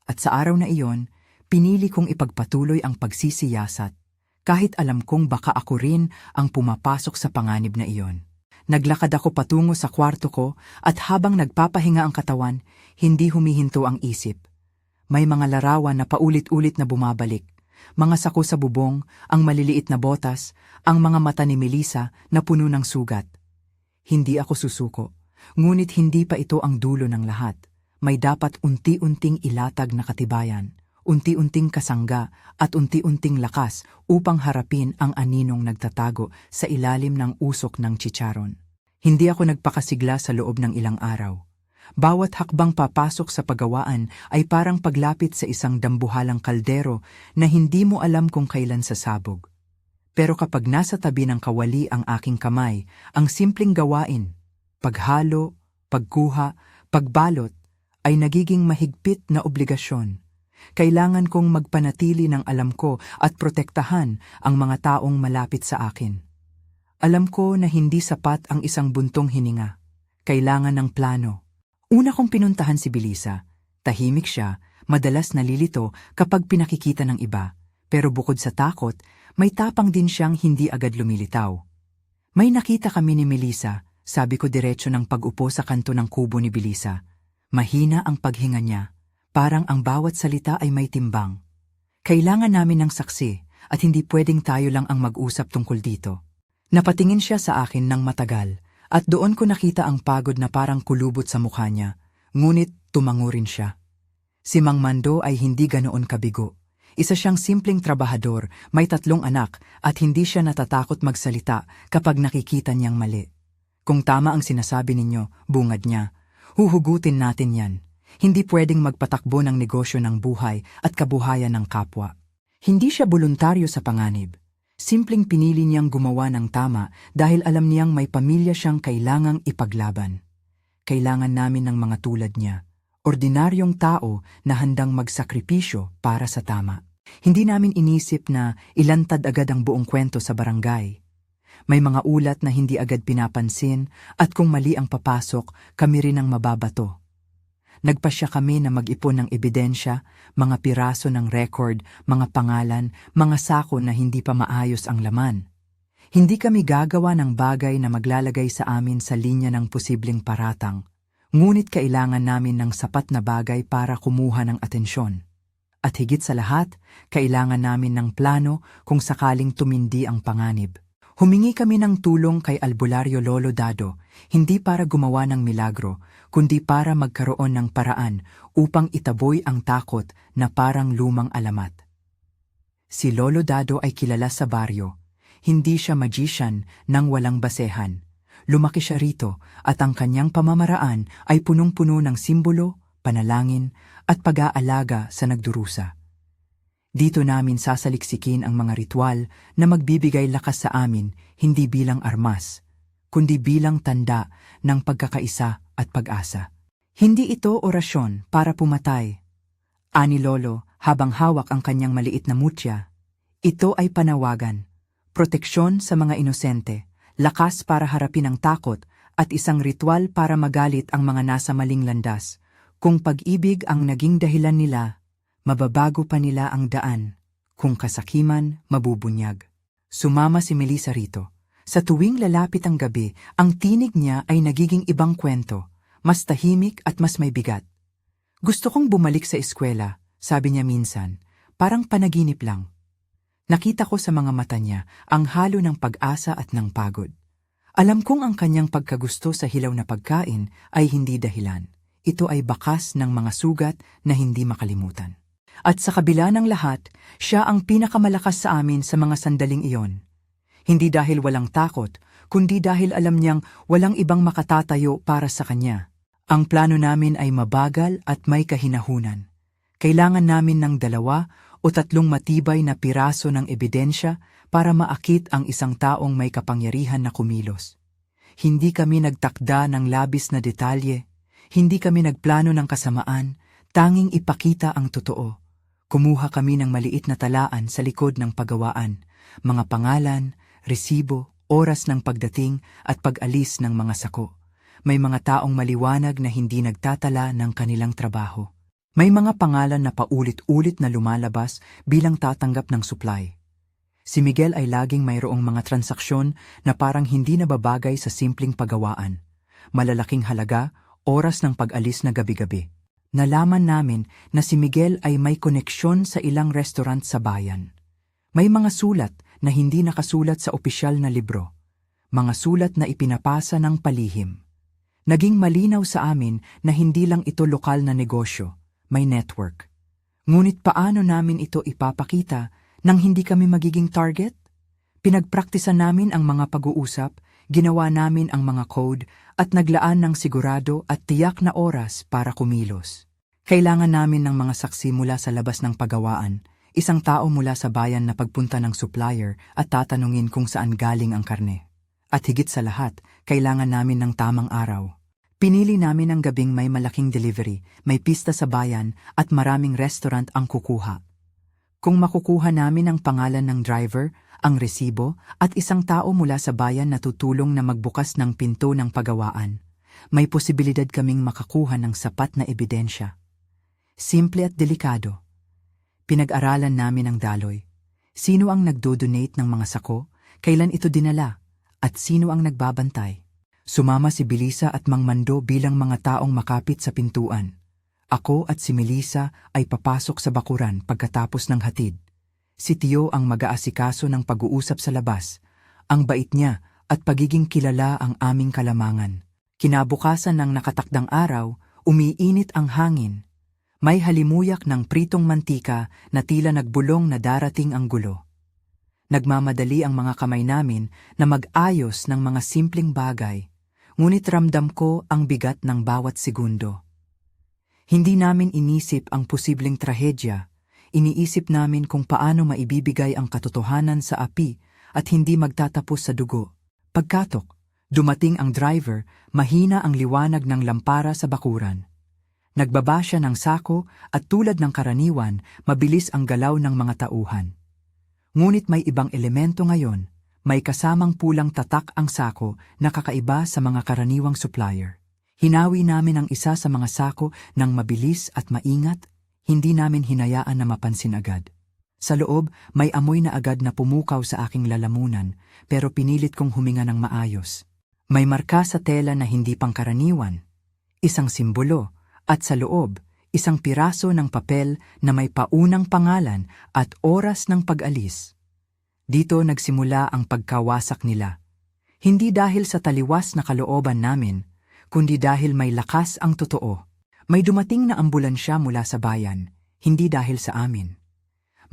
At sa araw na iyon, pinili kong ipagpatuloy ang pagsisiyasat, kahit alam kong baka ako rin ang pumapasok sa panganib na iyon. Naglakad ako patungo sa kwarto ko at habang nagpapahinga ang katawan, hindi humihinto ang isip. May mga larawan na paulit-ulit na bumabalik. Mga sako sa bubong, ang maliliit na botas, ang mga mata ni Melissa na puno ng sugat. Hindi ako susuko, ngunit hindi pa ito ang dulo ng lahat. May dapat unti-unting ilatag na katibayan, unti-unting kasangga at unti-unting lakas upang harapin ang aninong nagtatago sa ilalim ng usok ng chicharon. Hindi ako nagpakasigla sa loob ng ilang araw. Bawat hakbang papasok sa paggawaan ay parang paglapit sa isang dambuhalang kaldero na hindi mo alam kung kailan sasabog. Pero kapag nasa tabi ng kawali ang aking kamay, ang simpleng gawain, paghalo, pagkuha, pagbalot, ay nagiging mahigpit na obligasyon. Kailangan kong magpanatili ng alam ko at protektahan ang mga taong malapit sa akin. Alam ko na hindi sapat ang isang buntong hininga. Kailangan ng plano. Una kong pinuntahan si Belisa. Tahimik siya, madalas nalilito kapag pinakikita ng iba. Pero bukod sa takot, may tapang din siyang hindi agad lumilitaw. May nakita kami ni Melissa, sabi ko diretso ng pag-upo sa kanto ng kubo ni Belisa. Mahina ang paghinga niya. Parang ang bawat salita ay may timbang. Kailangan namin ng saksi at hindi pwedeng tayo lang ang mag-usap tungkol dito. Napatingin siya sa akin ng matagal at doon ko nakita ang pagod na parang kulubot sa mukha niya, ngunit tumango rin siya. Si Mang Mando ay hindi ganoon kabigo. Isa siyang simpleng trabahador, may 3 anak at hindi siya natatakot magsalita kapag nakikita niyang mali. Kung tama ang sinasabi ninyo, bungad niya, huhugutin natin yan. Hindi pwedeng magpatakbo ng negosyo ng buhay at kabuhayan ng kapwa. Hindi siya voluntaryo sa panganib. Simpleng pinili niyang gumawa ng tama dahil alam niyang may pamilya siyang kailangang ipaglaban. Kailangan namin ng mga tulad niya, ordinaryong tao na handang magsakripisyo para sa tama. Hindi namin inisip na ilantad agad ang buong kwento sa barangay. May mga ulat na hindi agad pinapansin at kung mali ang papasok, kami rin ang mababato. Nagpasya kami na mag-ipon ng ebidensya, mga piraso ng record, mga pangalan, mga sako na hindi pa maayos ang laman. Hindi kami gagawa ng bagay na maglalagay sa amin sa linya ng posibleng paratang, ngunit kailangan namin ng sapat na bagay para kumuha ng atensyon. At higit sa lahat, kailangan namin ng plano kung sakaling tumindi ang panganib. Humingi kami ng tulong kay Albularyo Lolo Dado, hindi para gumawa ng milagro, kundi para magkaroon ng paraan upang itaboy ang takot na parang lumang alamat. Si Lolo Dado ay kilala sa baryo. Hindi siya magician nang walang basehan. Lumaki siya rito at ang kanyang pamamaraan ay punong-puno ng simbolo, panalangin at pag-aalaga sa nagdurusa. Dito namin sasaliksikin ang mga ritual na magbibigay lakas sa amin hindi bilang armas, kundi bilang tanda ng pagkakaisa at pag-asa. Hindi ito orasyon para pumatay. Ani Lolo habang hawak ang kanyang maliit na mutya. Ito ay panawagan, proteksyon sa mga inosente, lakas para harapin ang takot at isang ritual para magalit ang mga nasa maling landas. Kung pag-ibig ang naging dahilan nila, mababago pa nila ang daan. Kung kasakiman, mabubunyag. Sumama si Melissa rito. Sa tuwing lalapit ang gabi, ang tinig niya ay nagiging ibang kwento, mas tahimik at mas may bigat. Gusto kong bumalik sa eskwela, sabi niya minsan, parang panaginip lang. Nakita ko sa mga mata niya ang halo ng pag-asa at ng pagod. Alam kong ang kanyang pagkagusto sa hilaw na pagkain ay hindi dahilan. Ito ay bakas ng mga sugat na hindi makalimutan. At sa kabila ng lahat, siya ang pinakamalakas sa amin sa mga sandaling iyon. Hindi dahil walang takot, kundi dahil alam niyang walang ibang makatatayo para sa kanya. Ang plano namin ay mabagal at may kahinahunan. Kailangan namin ng 2 o 3 matibay na piraso ng ebidensya para maakit ang isang taong may kapangyarihan na kumilos. Hindi kami nagtakda ng labis na detalye. Hindi kami nagplano ng kasamaan, tanging ipakita ang totoo. Kumuha kami ng maliit na talaan sa likod ng pagawaan, mga pangalan, resibo, oras ng pagdating at pag-alis ng mga sako. May mga taong maliwanag na hindi nagtatala ng kanilang trabaho. May mga pangalan na paulit-ulit na lumalabas bilang tatanggap ng supply. Si Miguel ay laging mayroong mga transaksyon na parang hindi nababagay sa simpleng pagawaan. Malalaking halaga, oras ng pag-alis na gabi-gabi. Nalaman namin na si Miguel ay may koneksyon sa ilang restaurant sa bayan. May mga sulat na hindi nakasulat sa opisyal na libro. Mga sulat na ipinapasa ng palihim. Naging malinaw sa amin na hindi lang ito lokal na negosyo, may network. Ngunit paano namin ito ipapakita nang hindi kami magiging target? Pinagpraktisan namin ang mga pag-uusap, ginawa namin ang mga code at naglaan ng sigurado at tiyak na oras para kumilos. Kailangan namin ng mga saksi mula sa labas ng pagawaan, isang tao mula sa bayan na pagpunta ng supplier at tatanungin kung saan galing ang karne. At higit sa lahat, kailangan namin ng tamang araw. Pinili namin ang gabing may malaking delivery, may pista sa bayan at maraming restaurant ang kukuha. Kung makukuha namin ang pangalan ng driver, ang resibo at isang tao mula sa bayan na tutulong na magbukas ng pinto ng pagawaan, may posibilidad kaming makakuha ng sapat na ebidensya. Simple at delikado. Pinag-aralan namin ang daloy. Sino ang nagdo-donate ng mga sako, kailan ito dinala, at sino ang nagbabantay. Sumama si Belisa at Mang Mando bilang mga taong makapit sa pintuan. Ako at si Melissa ay papasok sa bakuran pagkatapos ng hatid. Si Tio ang mag-aasikaso ng pag-uusap sa labas. Ang bait niya at pagiging kilala ang aming kalamangan. Kinabukasan ng nakatakdang araw, umiinit ang hangin. May halimuyak ng pritong mantika na tila nagbulong na darating ang gulo. Nagmamadali ang mga kamay namin na mag-ayos ng mga simpleng bagay, ngunit ramdam ko ang bigat ng bawat segundo. Hindi namin inisip ang posibleng trahedya, iniisip namin kung paano maibibigay ang katotohanan sa api at hindi magtatapos sa dugo. Pagkatok, dumating ang driver, mahina ang liwanag ng lampara sa bakuran. Nagbaba siya ng sako at tulad ng karaniwan, mabilis ang galaw ng mga tauhan. Ngunit may ibang elemento ngayon, may kasamang pulang tatak ang sako na kakaiba sa mga karaniwang supplier. Hinawi namin ang isa sa mga sako ng mabilis at maingat, hindi namin hinayaan na mapansin agad. Sa loob, may amoy na agad na pumukaw sa aking lalamunan, pero pinilit kong huminga ng maayos. May marka sa tela na hindi pangkaraniwan, isang simbolo, at sa loob, isang piraso ng papel na may paunang pangalan at oras ng pag-alis. Dito nagsimula ang pagkawasak nila. Hindi dahil sa taliwas na kalooban namin, kundi dahil may lakas ang totoo. May dumating na ambulansya mula sa bayan, hindi dahil sa amin.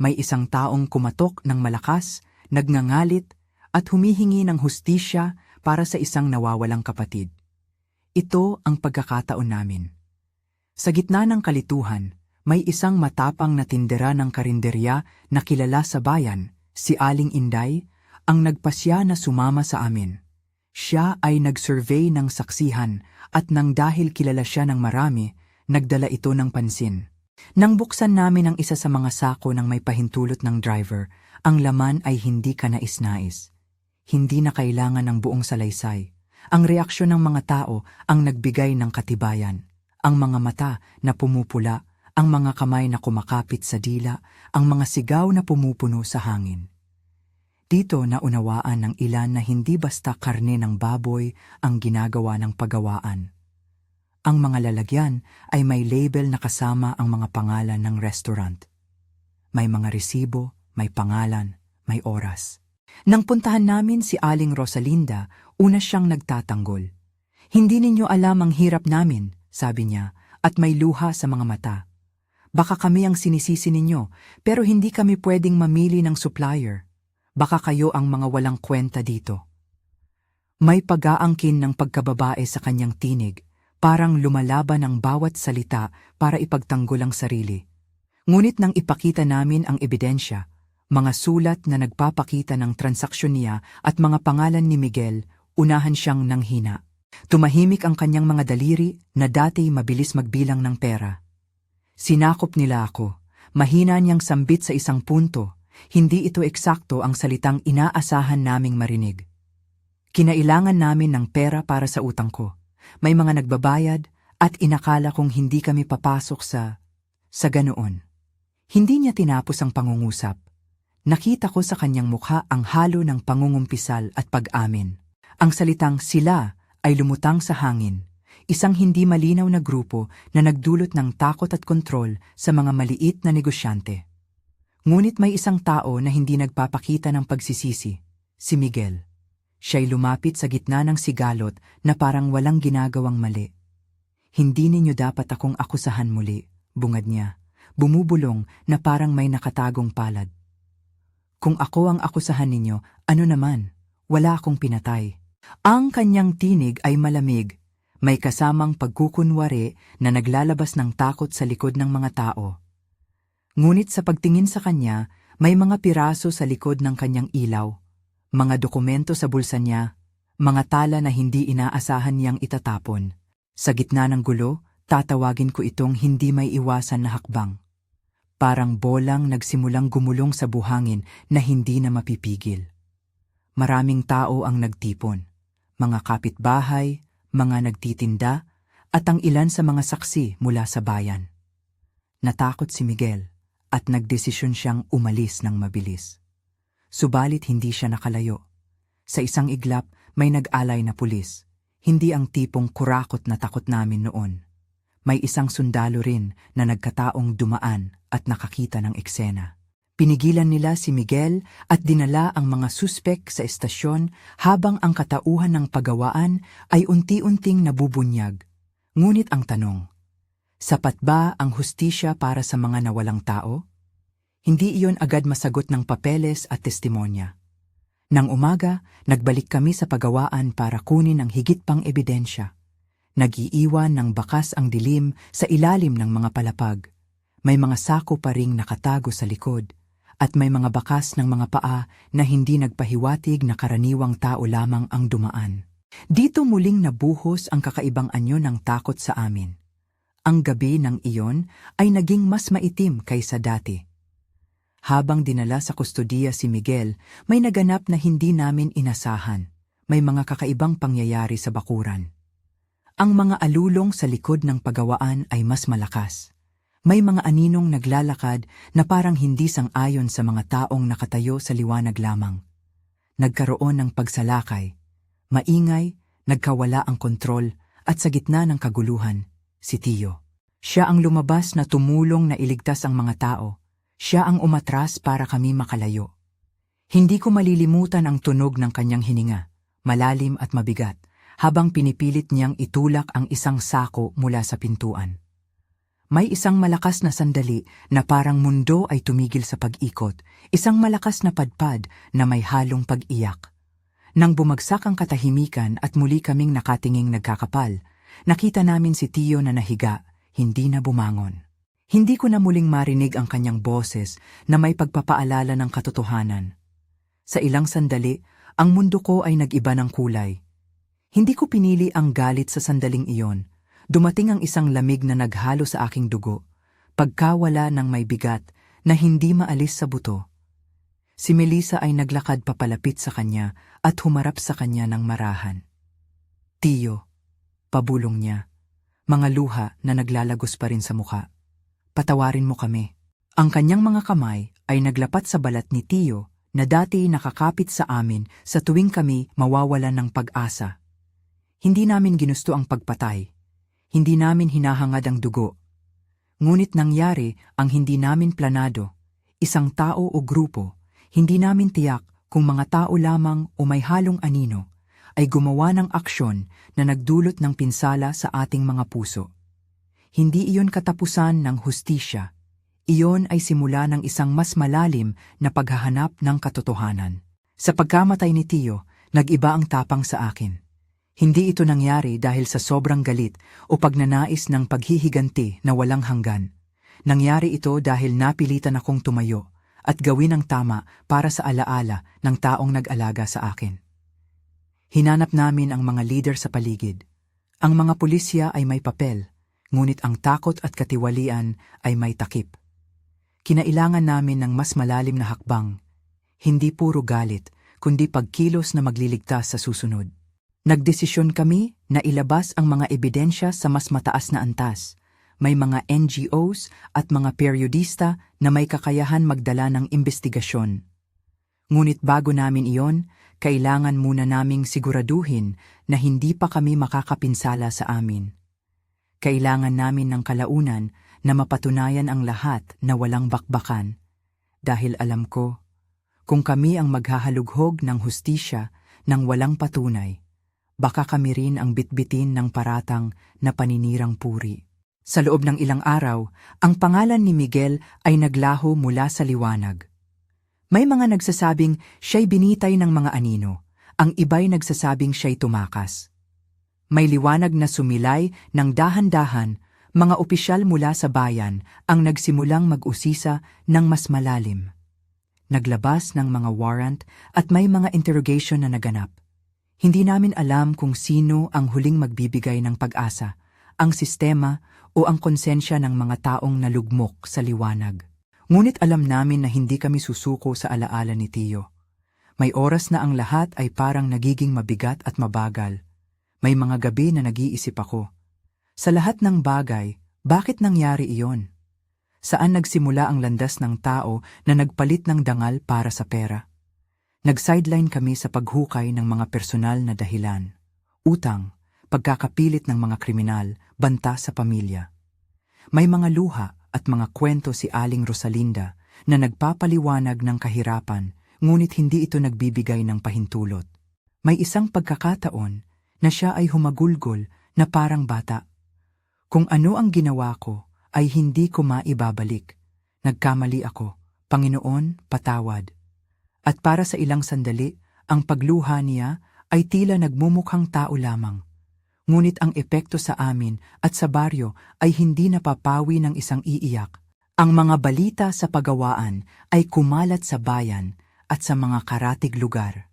May isang taong kumatok ng malakas, nagngangalit, at humihingi ng hustisya para sa isang nawawalang kapatid. Ito ang pagkakataon namin. Sa gitna ng kalituhan, may isang matapang na tindera ng karinderya na kilala sa bayan, si Aling Inday, ang nagpasya na sumama sa amin. Siya ay nag-survey ng saksihan at nang dahil kilala siya ng marami, nagdala ito ng pansin. Nang buksan namin ang isa sa mga sako ng may pahintulot ng driver, ang laman ay hindi kanais-nais. Hindi na kailangan ng buong salaysay. Ang reaksyon ng mga tao ang nagbigay ng katibayan. Ang mga mata na pumupula, ang mga kamay na kumakapit sa dila, ang mga sigaw na pumupuno sa hangin. Dito naunawaan ng ilan na hindi basta karne ng baboy ang ginagawa ng pagawaan. Ang mga lalagyan ay may label na kasama ang mga pangalan ng restaurant. May mga resibo, may pangalan, may oras. Nang puntahan namin si Aling Rosalinda, una siyang nagtatanggol. Hindi ninyo alam ang hirap namin, sabi niya, at may luha sa mga mata. Baka kami ang sinisisi ninyo, pero hindi kami pwedeng mamili ng supplier. Baka kayo ang mga walang kwenta dito. May pag-aangkin ng pagkababae sa kanyang tinig, parang lumalaban ang bawat salita para ipagtanggol ang sarili. Ngunit nang ipakita namin ang ebidensya, mga sulat na nagpapakita ng transaksyon niya at mga pangalan ni Miguel, unahan siyang nanghina. Tumahimik ang kanyang mga daliri na dati mabilis magbilang ng pera. Sinakop nila ako. Mahina niyang sambit sa isang punto. Hindi ito eksakto ang salitang inaasahan naming marinig. Kinailangan namin ng pera para sa utang ko. May mga nagbabayad at inakala kong hindi kami papasok sa ganoon. Hindi niya tinapos ang pangungusap. Nakita ko sa kanyang mukha ang halo ng pangungumpisal at pag-amin. Ang salitang sila ay lumutang sa hangin. Isang hindi malinaw na grupo na nagdulot ng takot at kontrol sa mga maliit na negosyante. Ngunit may isang tao na hindi nagpapakita ng pagsisisi, si Miguel. Siya'y lumapit sa gitna ng sigalot na parang walang ginagawang mali. Hindi ninyo dapat akong akusahan muli, bungad niya. Bumubulong na parang may nakatagong palad. Kung ako ang akusahan ninyo, ano naman? Wala akong pinatay. Ang kanyang tinig ay malamig. May kasamang pagkukunwari na naglalabas ng takot sa likod ng mga tao. Ngunit sa pagtingin sa kanya, may mga piraso sa likod ng kanyang ilaw, mga dokumento sa bulsa niya, mga tala na hindi inaasahan niyang itatapon. Sa gitna ng gulo, tatawagin ko itong hindi may iwasan na hakbang. Parang bolang nagsimulang gumulong sa buhangin na hindi na mapipigil. Maraming tao ang nagtipon, mga kapitbahay, mga nagtitinda, at ang ilan sa mga saksi mula sa bayan. Natakot si Miguel at nagdesisyon siyang umalis ng mabilis. Subalit hindi siya nakalayo. Sa isang iglap, may nag-alay na pulis. Hindi ang tipong kurakot na takot namin noon. May isang sundalo rin na nagkataong dumaan at nakakita ng eksena. Pinigilan nila si Miguel at dinala ang mga suspek sa estasyon habang ang katauhan ng pagawaan ay unti-unting nabubunyag. Ngunit ang tanong, sapat ba ang hustisya para sa mga nawalang tao? Hindi iyon agad masagot ng papeles at testimonya. Nang umaga, nagbalik kami sa pagawaan para kunin ang higit pang ebidensya. Nag-iiwan ng bakas ang dilim sa ilalim ng mga palapag. May mga sako pa ring nakatago sa likod. At may mga bakas ng mga paa na hindi nagpahiwatig na karaniwang tao lamang ang dumaan. Dito muling nabuhos ang kakaibang anyo ng takot sa amin. Ang gabi ng iyon ay naging mas maitim kaysa dati. Habang dinala sa kustodiya si Miguel, may naganap na hindi namin inasahan. May mga kakaibang pangyayari sa bakuran. Ang mga alulong sa likod ng pagawaan ay mas malakas. May mga aninong naglalakad na parang hindi sang-ayon sa mga taong nakatayo sa liwanag lamang. Nagkaroon ng pagsalakay. Maingay, nagkawala ang kontrol, at sa gitna ng kaguluhan, si Tio. Siya ang lumabas na tumulong na iligtas ang mga tao. Siya ang umatras para kami makalayo. Hindi ko malilimutan ang tunog ng kanyang hininga, malalim at mabigat, habang pinipilit niyang itulak ang isang sako mula sa pintuan. May isang malakas na sandali na parang mundo ay tumigil sa pag-ikot, isang malakas na padpad na may halong pag-iyak. Nang bumagsak ang katahimikan at muli kaming nakatinging nagkakapal, nakita namin si Tio na nahiga, hindi na bumangon. Hindi ko na muling marinig ang kanyang boses na may pagpapaalala ng katotohanan. Sa ilang sandali, ang mundo ko ay nag-iba ng kulay. Hindi ko pinili ang galit sa sandaling iyon. Dumating ang isang lamig na naghalo sa aking dugo, pagkawala ng may bigat na hindi maalis sa buto. Si Melissa ay naglakad papalapit sa kanya at humarap sa kanya ng marahan. Tio, pabulong niya, mga luha na naglalagos pa rin sa mukha. Patawarin mo kami. Ang kanyang mga kamay ay naglapat sa balat ni Tio na dati nakakapit sa amin sa tuwing kami mawawalan ng pag-asa. Hindi namin ginusto ang pagpatay. Hindi namin hinahangad ang dugo. Ngunit nangyari ang hindi namin planado. Isang tao o grupo, hindi namin tiyak kung mga tao lamang o may halong anino, ay gumawa ng aksyon na nagdulot ng pinsala sa ating mga puso. Hindi iyon katapusan ng hustisya. Iyon ay simula ng isang mas malalim na paghahanap ng katotohanan. Sa pagkamatay ni Tio, nag-iba ang tapang sa akin. Hindi ito nangyari dahil sa sobrang galit o pagnanais ng paghihiganti na walang hanggan. Nangyari ito dahil napilitan akong tumayo at gawin ang tama para sa alaala ng taong nag-alaga sa akin. Hinanap namin ang mga leader sa paligid. Ang mga pulisya ay may papel, ngunit ang takot at katiwalian ay may takip. Kinailangan namin ng mas malalim na hakbang, hindi puro galit, kundi pagkilos na magliligtas sa susunod. Nagdesisyon kami na ilabas ang mga ebidensya sa mas mataas na antas. May mga NGOs at mga periodista na may kakayahan magdala ng imbestigasyon. Ngunit bago namin iyon, kailangan muna naming siguraduhin na hindi pa kami makakapinsala sa amin. Kailangan namin ng kalaunan na mapatunayan ang lahat na walang bakbakan. Dahil alam ko, kung kami ang maghahalughog ng hustisya ng walang patunay, baka kami rin ang bitbitin ng paratang na paninirang puri. Sa loob ng ilang araw, ang pangalan ni Miguel ay naglaho mula sa liwanag. May mga nagsasabing siya'y binitay ng mga anino, ang iba'y nagsasabing siya'y tumakas. May liwanag na sumilay ng dahan-dahan, mga opisyal mula sa bayan ang nagsimulang mag-usisa ng mas malalim. Naglabas ng mga warrant at may mga interrogation na naganap. Hindi namin alam kung sino ang huling magbibigay ng pag-asa, ang sistema o ang konsensya ng mga taong nalugmok sa liwanag. Ngunit alam namin na hindi kami susuko sa alaala ni Tio. May oras na ang lahat ay parang nagiging mabigat at mabagal. May mga gabi na nag-iisip ako. Sa lahat ng bagay, bakit nangyari iyon? Saan nagsimula ang landas ng tao na nagpalit ng dangal para sa pera? Nag-sideline kami sa paghukay ng mga personal na dahilan. Utang, pagkakapilit ng mga kriminal, banta sa pamilya. May mga luha at mga kwento si Aling Rosalinda na nagpapaliwanag ng kahirapan, ngunit hindi ito nagbibigay ng pahintulot. May isang pagkakataon na siya ay humagulgol na parang bata. Kung ano ang ginawa ko ay hindi ko maibabalik. Nagkamali ako, Panginoon, patawad. At para sa ilang sandali, ang pagluha niya ay tila nagmumukhang tao lamang. Ngunit ang epekto sa amin at sa baryo ay hindi napapawi ng isang iiyak. Ang mga balita sa pagawaan ay kumalat sa bayan at sa mga karatig lugar.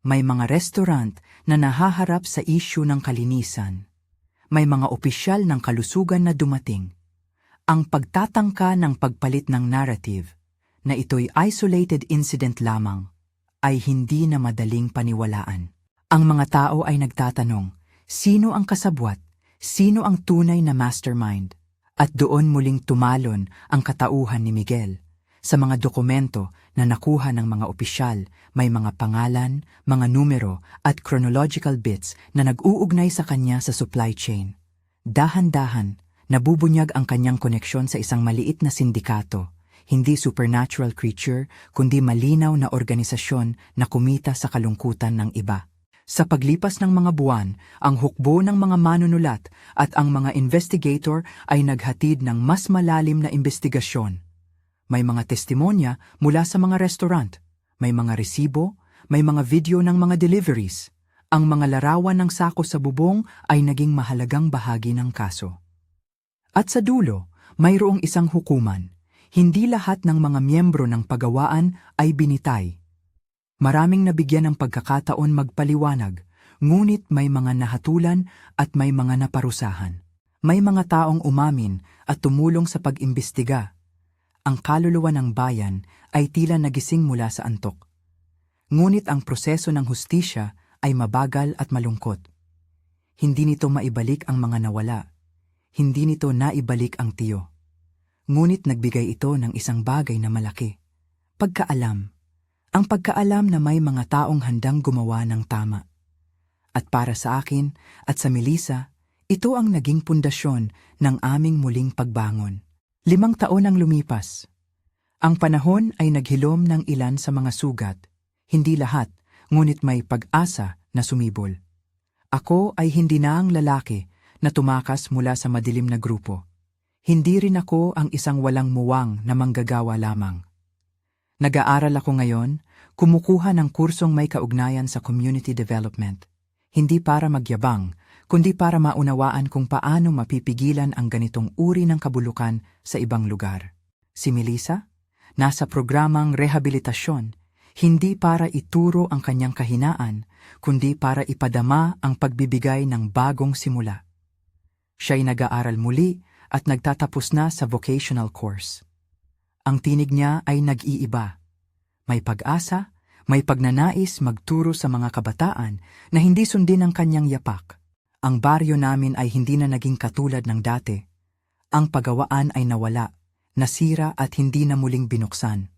May mga restaurant na nahaharap sa isyu ng kalinisan. May mga opisyal ng kalusugan na dumating. Ang pagtatangka ng pagpalit ng narrative na ito'y isolated incident lamang ay hindi na madaling paniwalaan. Ang mga tao ay nagtatanong, sino ang kasabwat? Sino ang tunay na mastermind? At doon muling tumalon ang katauhan ni Miguel. Sa mga dokumento na nakuha ng mga opisyal, may mga pangalan, mga numero at chronological bits na nag-uugnay sa kanya sa supply chain. Dahan-dahan, nabubunyag ang kanyang koneksyon sa isang maliit na sindikato, hindi supernatural creature kundi malinaw na organisasyon na kumita sa kalungkutan ng iba. Sa paglipas ng mga buwan, ang hukbo ng mga manunulat at ang mga investigator ay naghatid ng mas malalim na investigasyon. May mga testimonya mula sa mga restaurant, may mga resibo, may mga video ng mga deliveries. Ang mga larawan ng sako sa bubong ay naging mahalagang bahagi ng kaso. At sa dulo, mayroong isang hukuman. Hindi lahat ng mga miyembro ng pagawaan ay binitay. Maraming nabigyan ng pagkakataon magpaliwanag, ngunit may mga nahatulan at may mga naparusahan. May mga taong umamin at tumulong sa pag-imbestiga. Ang kaluluwa ng bayan ay tila nagising mula sa antok. Ngunit ang proseso ng hustisya ay mabagal at malungkot. Hindi nito maibalik ang mga nawala. Hindi nito naibalik ang tiyo. Ngunit nagbigay ito ng isang bagay na malaki. Pagkaalam. Ang pagkaalam na may mga taong handang gumawa ng tama. At para sa akin at sa Melissa, ito ang naging pundasyon ng aming muling pagbangon. 5 taon ang lumipas. Ang panahon ay naghilom ng ilan sa mga sugat. Hindi lahat, ngunit may pag-asa na sumibol. Ako ay hindi na ang lalaki na tumakas mula sa madilim na grupo. Hindi rin ako ang isang walang muwang na manggagawa lamang. Nag-aaral ako ngayon, kumukuha ng kursong may kaugnayan sa community development. Hindi para magyabang, kundi para maunawaan kung paano mapipigilan ang ganitong uri ng kabulukan sa ibang lugar. Si Melissa, nasa programang rehabilitasyon, hindi para ituro ang kanyang kahinaan, kundi para ipadama ang pagbibigay ng bagong simula. Siya'y nag-aaral muli at nagtatapos na sa vocational course. Ang tinig niya ay nag-iiba. May pag-asa, may pagnanais magturo sa mga kabataan na hindi sundin ang kanyang yapak. Ang baryo namin ay hindi na naging katulad ng dati. Ang pagawaan ay nawala, nasira at hindi na muling binuksan.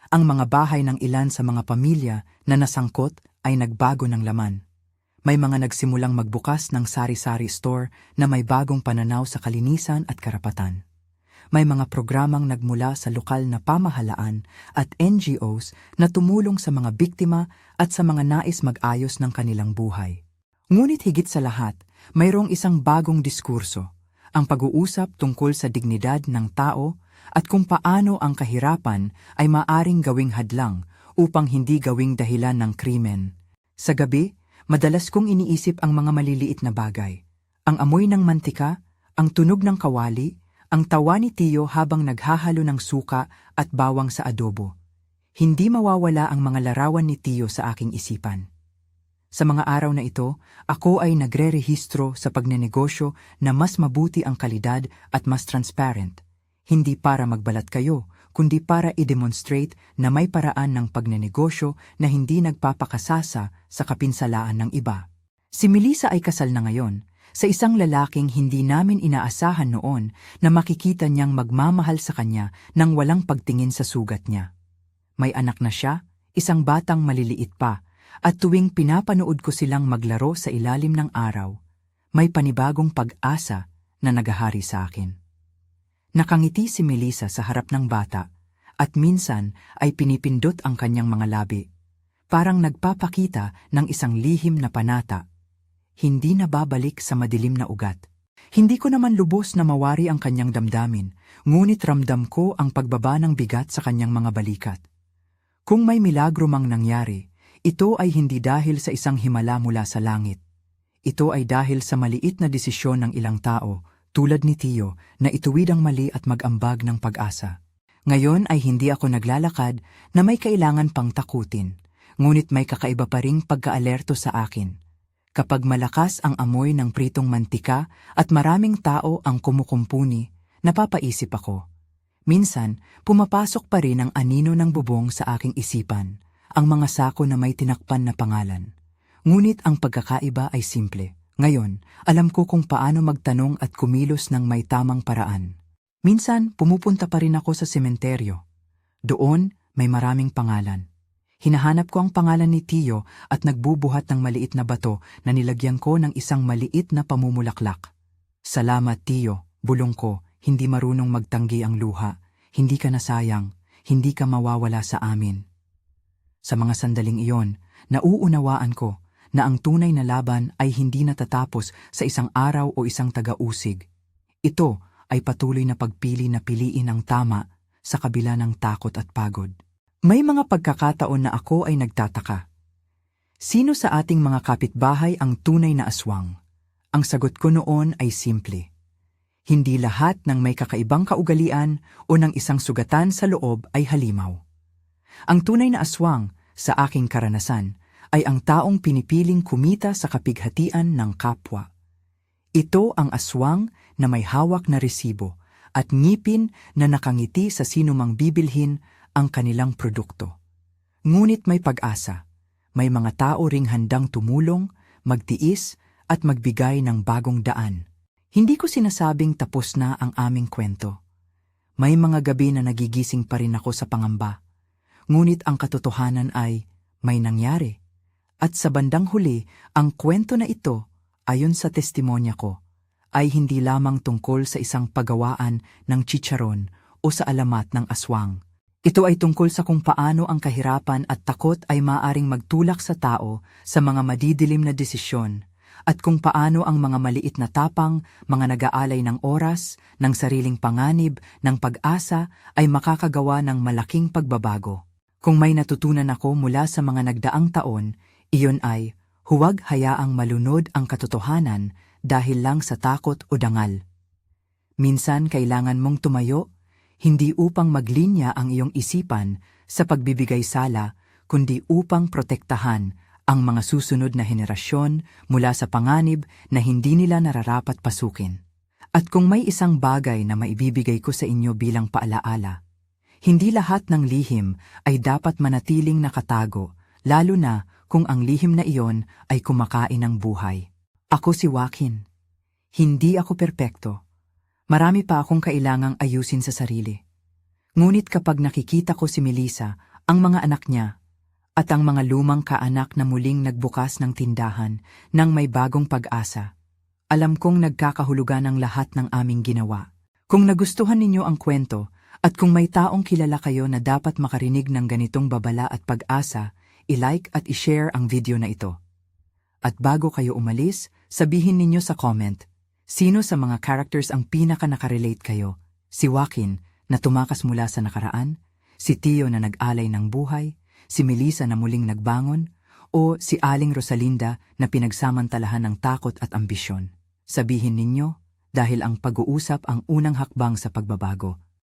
Ang mga bahay ng ilan sa mga pamilya na nasangkot ay nagbago ng laman. May mga nagsimulang magbukas ng sari-sari store na may bagong pananaw sa kalinisan at karapatan. May mga programang nagmula sa lokal na pamahalaan at NGOs na tumulong sa mga biktima at sa mga nais mag-ayos ng kanilang buhay. Ngunit higit sa lahat, mayroong isang bagong diskurso, ang pag-uusap tungkol sa dignidad ng tao at kung paano ang kahirapan ay maaring gawing hadlang upang hindi gawing dahilan ng krimen. Sa gabi, madalas kong iniisip ang mga maliliit na bagay. Ang amoy ng mantika, ang tunog ng kawali, ang tawa ni Tio habang naghahalo ng suka at bawang sa adobo. Hindi mawawala ang mga larawan ni Tio sa aking isipan. Sa mga araw na ito, ako ay nagre-rehistro sa pagnenegosyo na mas mabuti ang kalidad at mas transparent. Hindi para magbalat kayo, kundi para i-demonstrate na may paraan ng pagnenegosyo na hindi nagpapakasasa sa kapinsalaan ng iba. Si Melissa ay kasal na ngayon, sa isang lalaking hindi namin inaasahan noon na makikita niyang magmamahal sa kanya nang walang pagtingin sa sugat niya. May anak na siya, isang batang maliliit pa, at tuwing pinapanood ko silang maglaro sa ilalim ng araw, may panibagong pag-asa na nagahari sa akin. Nakangiti si Melissa sa harap ng bata at minsan ay pinipindot ang kanyang mga labi. Parang nagpapakita ng isang lihim na panata. Hindi na babalik sa madilim na ugat. Hindi ko naman lubos na mawari ang kanyang damdamin, ngunit ramdam ko ang pagbaba ng bigat sa kanyang mga balikat. Kung may milagro mang nangyari, ito ay hindi dahil sa isang himala mula sa langit. Ito ay dahil sa maliit na desisyon ng ilang tao, tulad ni Tio, na ituwid ang mali at mag-ambag ng pag-asa. Ngayon ay hindi ako naglalakad na may kailangan pang takutin, ngunit may kakaiba pa ring pagkaalerto sa akin. Kapag malakas ang amoy ng pritong mantika at maraming tao ang kumukumpuni, napapaisip ako. Minsan, pumapasok pa rin ang anino ng bubong sa aking isipan, ang mga sako na may tinakpan na pangalan. Ngunit ang pagkakaiba ay simple. Ngayon, alam ko kung paano magtanong at kumilos ng may tamang paraan. Minsan, pumupunta pa rin ako sa sementeryo. Doon, may maraming pangalan. Hinahanap ko ang pangalan ni Tio at nagbubuhat ng maliit na bato na nilagyan ko ng isang maliit na pamumulaklak. Salamat Tio, bulong ko, hindi marunong magtanggi ang luha. Hindi ka nasayang, hindi ka mawawala sa amin. Sa mga sandaling iyon, nauunawaan ko na ang tunay na laban ay hindi natatapos sa isang araw o isang taga-usig. Ito ay patuloy na pagpili na piliin ang tama sa kabila ng takot at pagod. May mga pagkakataon na ako ay nagtataka. Sino sa ating mga kapitbahay ang tunay na aswang? Ang sagot ko noon ay simple. Hindi lahat ng may kakaibang kaugalian o ng isang sugatan sa loob ay halimaw. Ang tunay na aswang, sa aking karanasan, ay ang taong pinipiling kumita sa kapighatian ng kapwa. Ito ang aswang na may hawak na resibo at ngipin na nakangiti sa sinumang bibilhin ang kanilang produkto. Ngunit may pag-asa. May mga tao ring handang tumulong, magtiis at magbigay ng bagong daan. Hindi ko sinasabing tapos na ang aming kwento. May mga gabi na nagigising pa rin ako sa pangamba. Ngunit ang katotohanan ay may nangyari. At sa bandang huli, ang kwento na ito, ayon sa testimonya ko, ay hindi lamang tungkol sa isang pagawaan ng chicharon o sa alamat ng aswang. Ito ay tungkol sa kung paano ang kahirapan at takot ay maaring magtulak sa tao sa mga madidilim na desisyon at kung paano ang mga maliit na tapang, mga nag-aalay ng oras, ng sariling panganib, ng pag-asa ay makakagawa ng malaking pagbabago. Kung may natutunan ako mula sa mga nagdaang taon, iyon ay huwag hayaang malunod ang katotohanan dahil lang sa takot o dangal. Minsan kailangan mong tumayo, hindi upang maglinya ang iyong isipan sa pagbibigay sala, kundi upang protektahan ang mga susunod na henerasyon mula sa panganib na hindi nila nararapat pasukin. At kung may isang bagay na maibibigay ko sa inyo bilang paalaala, hindi lahat ng lihim ay dapat manatiling nakatago, lalo na kung ang lihim na iyon ay kumakain ng buhay. Ako si Joaquin. Hindi ako perpekto. Marami pa akong kailangang ayusin sa sarili. Ngunit kapag nakikita ko si Melissa, ang mga anak niya, at ang mga lumang kaanak na muling nagbukas ng tindahan nang may bagong pag-asa, alam kong nagkakahulugan ang lahat ng aming ginawa. Kung nagustuhan ninyo ang kwento, at kung may taong kilala kayo na dapat makarinig ng ganitong babala at pag-asa, i-like at i-share ang video na ito. At bago kayo umalis, sabihin ninyo sa comment, sino sa mga characters ang pinaka-nakarelate kayo? Si Joaquin na tumakas mula sa nakaraan, si Tio na nag-alay ng buhay, si Melissa na muling nagbangon, o si Aling Rosalinda na pinagsamantalahan ng takot at ambisyon. Sabihin ninyo, dahil ang pag-uusap ang unang hakbang sa pagbabago.